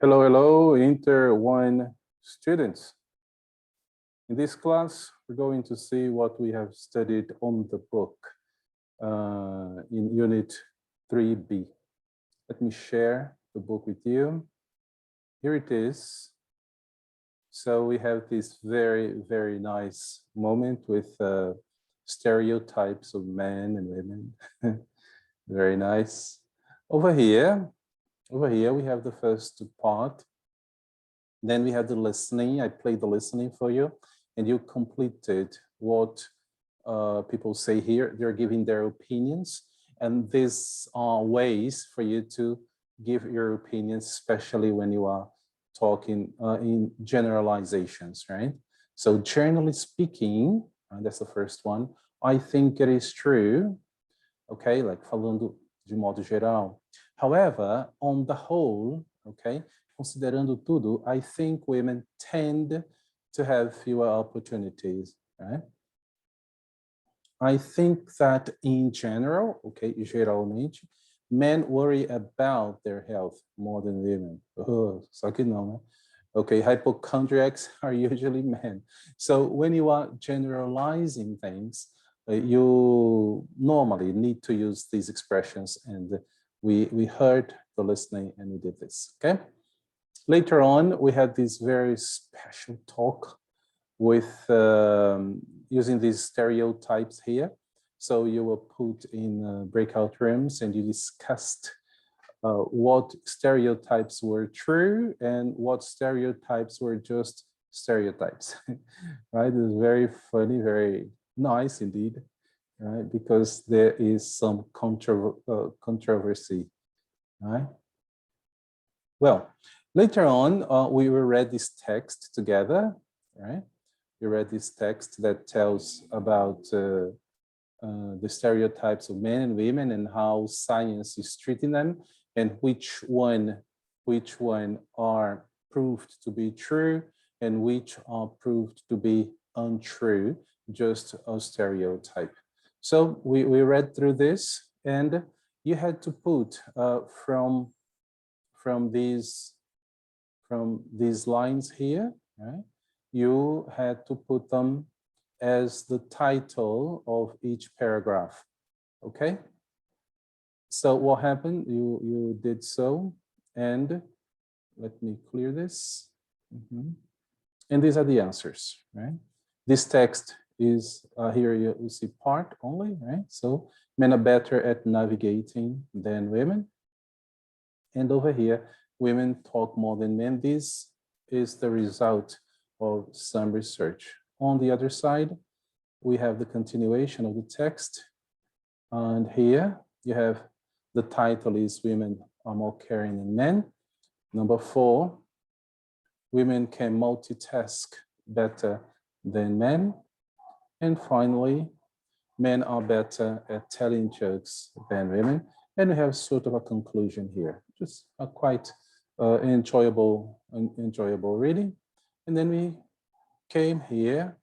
Hello, hello, Inter 1 students. In this class, we're going to see what we have studied on the book in Unit 3B. Let me share the book with you. Here it is. So we have this very, very nice moment with stereotypes of men and women. Very nice. Over here, we have the first part. Then we have the listening. I played the listening for you, and you completed what people say here. They're giving their opinions, and these are ways for you to give your opinions, especially when you are talking in generalizations, right? So generally speaking, that's the first one. I think it is true, okay? Like falando de modo geral. However, on the whole, okay, considerando tudo, I think women tend to have fewer opportunities, right? I think that in general, okay, geralmente, men worry about their health more than women. Oh, só que não, né? Okay, hypochondriacs are usually men. So when you are generalizing things, you normally need to use these expressions, and we heard the listening and we did this, okay? Later on, we had this very special talk with using these stereotypes here. So you were put in breakout rooms and you discussed what stereotypes were true and what stereotypes were just stereotypes, right? It's very funny, very nice indeed, right? Because there is some controversy, right? Well, later on, we read this text together, right? We read this text that tells about the stereotypes of men and women and how science is treating them, and which one are proved to be true and which are proved to be untrue, just a stereotype. So we read through this, and you had to put from these lines here, right? You had to put them as the title of each paragraph, okay? So what happened? You did so, and let me clear this. And these are the answers, right? This text is here you see part only, right? So men are better at navigating than women. And over here, women talk more than men. This is the result of some research. On the other side, we have the continuation of the text. And here you have the title is Women Are More Caring Than Men. Number 4, women can multitask better than men. And finally, men are better at telling jokes than women. And we have sort of a conclusion here, just a quite enjoyable reading. And then we came here,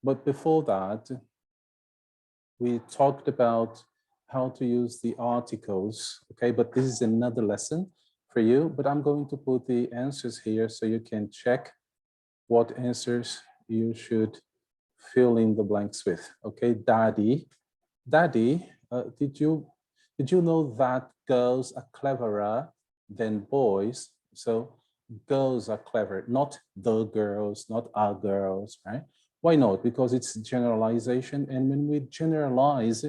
but before that, we talked about how to use the articles, okay? But this is another lesson for you, but I'm going to put the answers here so you can check what answers you should fill in the blanks with, okay? Daddy, did you know that girls are cleverer than boys? So girls are clever, not the girls, not our girls, right? Why not? Because it's generalization, and when we generalize,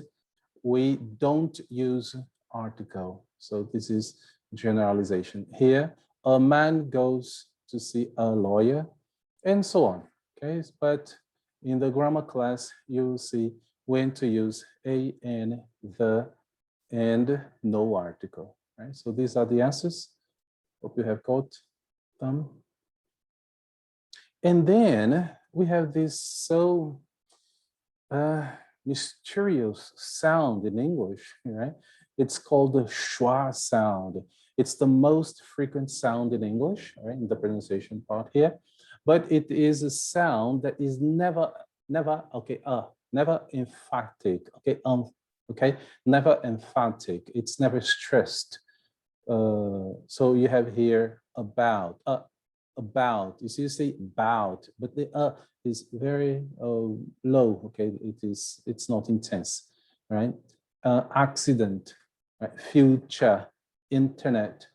we don't use article. So this is generalization. Here, a man goes to see a lawyer, and so on, okay? But in the grammar class, you'll see when to use a, and, the, and no article, right? So these are the answers. Hope you have got them. And then we have this so mysterious sound in English, right? It's called the schwa sound. It's the most frequent sound in English, right, in the pronunciation part here. But it is a sound that is never emphatic, okay, never emphatic. It's never stressed. So you have here about, you see, you say about, but the is very low, okay? It's not intense, right? Accident, right? Future, internet,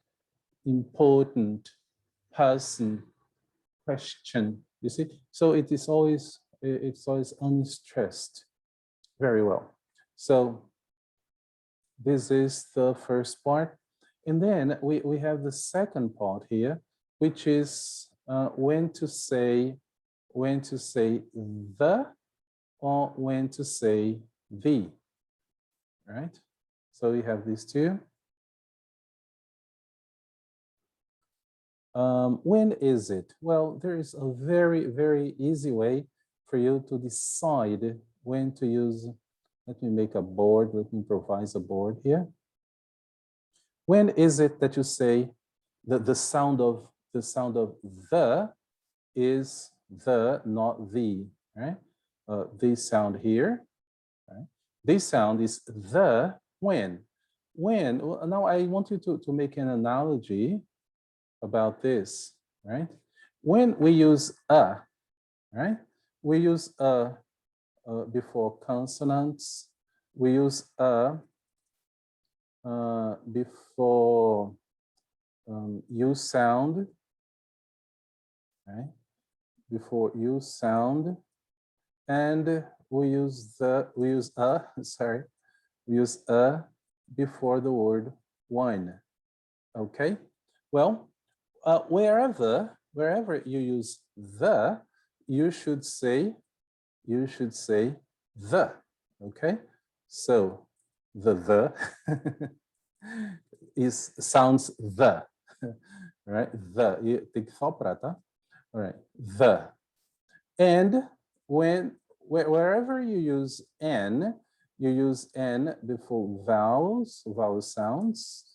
important, person, question, you see? So it's always unstressed. Very well. So this is the first part. And then we have the second part here, which is when to say the or when to say the, right? So we have these two. When is it? Well, there is a very, very easy way for you to decide when to use. Let me make a board. Let me improvise a board here. When is it that you say that the sound of the is the, not the, right? This sound here, right? This sound is the when. When, well, now I want you to make an analogy about this, right? When we use a, right? We use a before consonants. We use a before U sound, right? Before U sound, and we use a, sorry, we use a before the word one. Okay. Well, wherever you use the, you should say the. Okay. So the is sounds the, right? The, you tem que soprar, tá? All right, the. And wherever you use n before vowel sounds,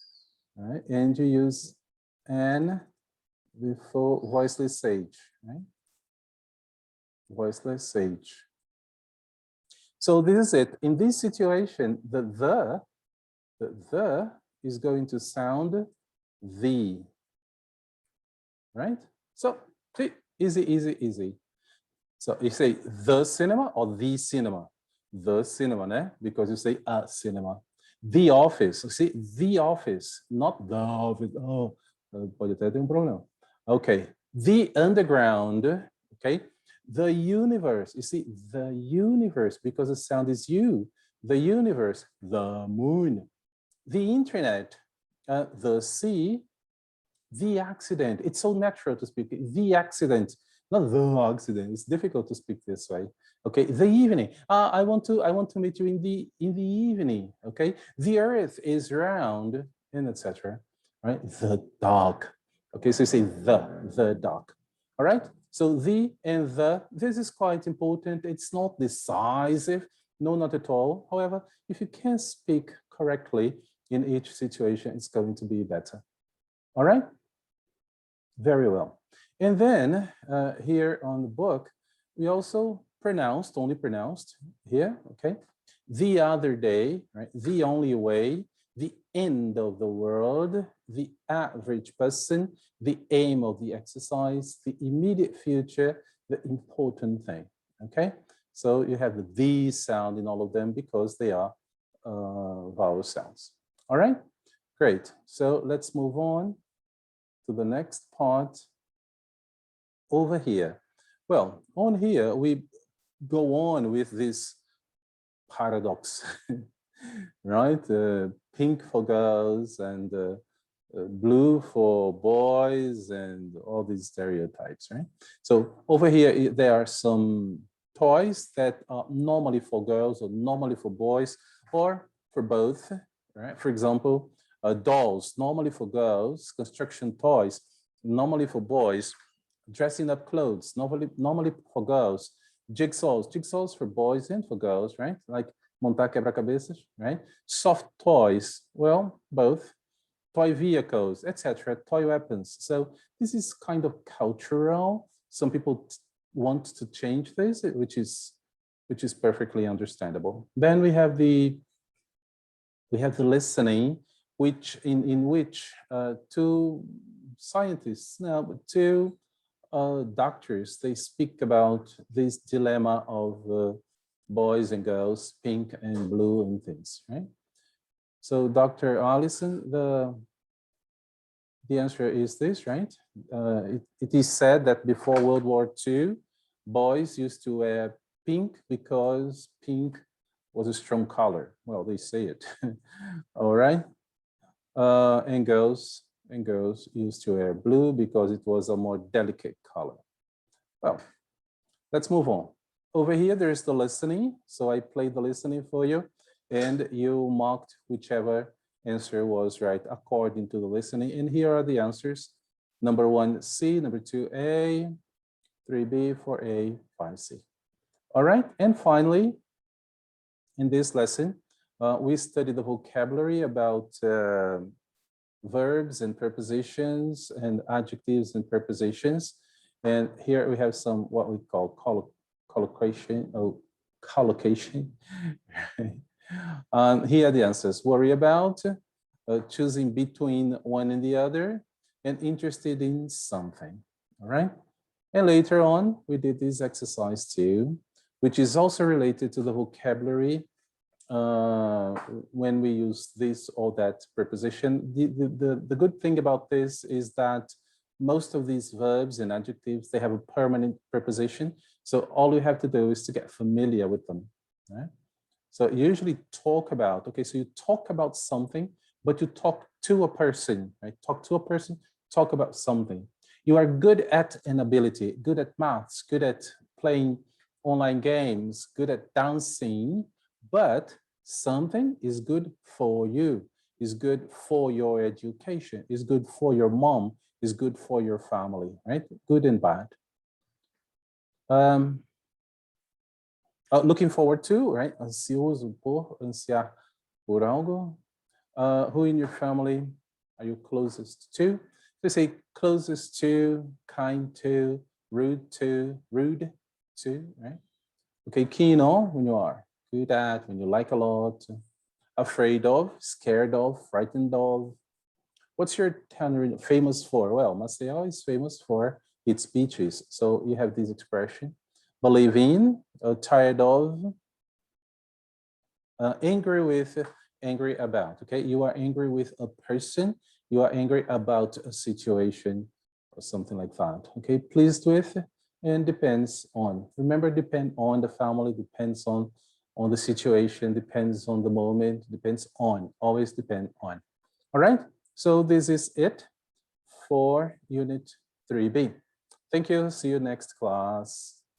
right? And you use n before voiceless sage, right? Voiceless sage. So this is it. In this situation, the is going to sound the, right? So easy, easy, easy. So you say the cinema or the cinema? The cinema, né? Because you say a cinema. The office, you see, the office, not the office. Oh, pode até ter problema. Okay, the underground, okay? The universe, you see, the universe, because the sound is you. The universe, the moon. The internet, the sea, the accident. It's so natural to speak. The accident, not the accident. It's difficult to speak this way. Okay, the evening. I want to meet you in the evening. Okay, the earth is round, and etc. Right, the dog. Okay, so you say the dog. All right. So the and the. This is quite important. It's not decisive. No, not at all. However, if you can speak correctly in each situation, it's going to be better. All right. Very well. And then here on the book, we also only pronounced here, okay? The other day, right? The only way, the end of the world, the average person, the aim of the exercise, the immediate future, the important thing, okay? So you have the sound in all of them because they are vowel sounds. All right, great. So let's move on to the next part over here. Well, on here, we go on with this paradox, right? Pink for girls and blue for boys and all these stereotypes, right? So over here, there are some toys that are normally for girls or normally for boys or for both, right? For example, dolls, normally for girls, construction toys, normally for boys, dressing up clothes, normally for girls, jigsaws for boys and for girls, right? Like montar quebra-cabeças, right? Soft toys, well, both. Toy vehicles, etc., toy weapons. So this is kind of cultural. Some people want to change this, which is perfectly understandable. Then we have the listening, in which two scientists, no, but two doctors, they speak about this dilemma of boys and girls, pink and blue and things, right? So Dr. Allison, the answer is this, right? It is said that before World War II, boys used to wear pink because pink was a strong color. Well, they say it. All right. And girls used to wear blue because it was a more delicate color. Well, let's move on. Over here, there's the listening. So I played the listening for you, and you marked whichever answer was right according to the listening. And here are the answers. Number 1, C, number 2, A, 3B, 4A, 5C. All right, and finally, in this lesson, we studied the vocabulary about verbs and prepositions and adjectives and prepositions. And here we have some what we call collocation. Here are the answers. Worry about, choosing between one and the other, and interested in something. All right. And later on, we did this exercise too, which is also related to the vocabulary when we use this or that preposition. The good thing about this is that most of these verbs and adjectives, they have a permanent preposition. So all you have to do is to get familiar with them. Right? So usually talk about, okay, so you talk about something, but you talk to a person, right? Talk to a person, talk about something. You are good at an ability, good at maths, good at playing online games, good at dancing, but something is good for you, is good for your education, is good for your mom, is good for your family, right? Good and bad. Looking forward to, right? Ansioso por, ansiar por algo. Who in your family are you closest to? They say closest to, kind to, rude to, right? Okay, keen on, when you are, good at, when you like a lot, afraid of, scared of, frightened of. What's your town famous for? Well, Maceió is famous for its beaches. So you have this expression, believe in, tired of, angry with, angry about, okay? You are angry with a person, you are angry about a situation or something like that, okay? Pleased with and depends on. Remember, depend on the family, depends on the situation, depends on the moment, depends on, always depend on. All right, so this is it for Unit 3B. Thank you, see you next class.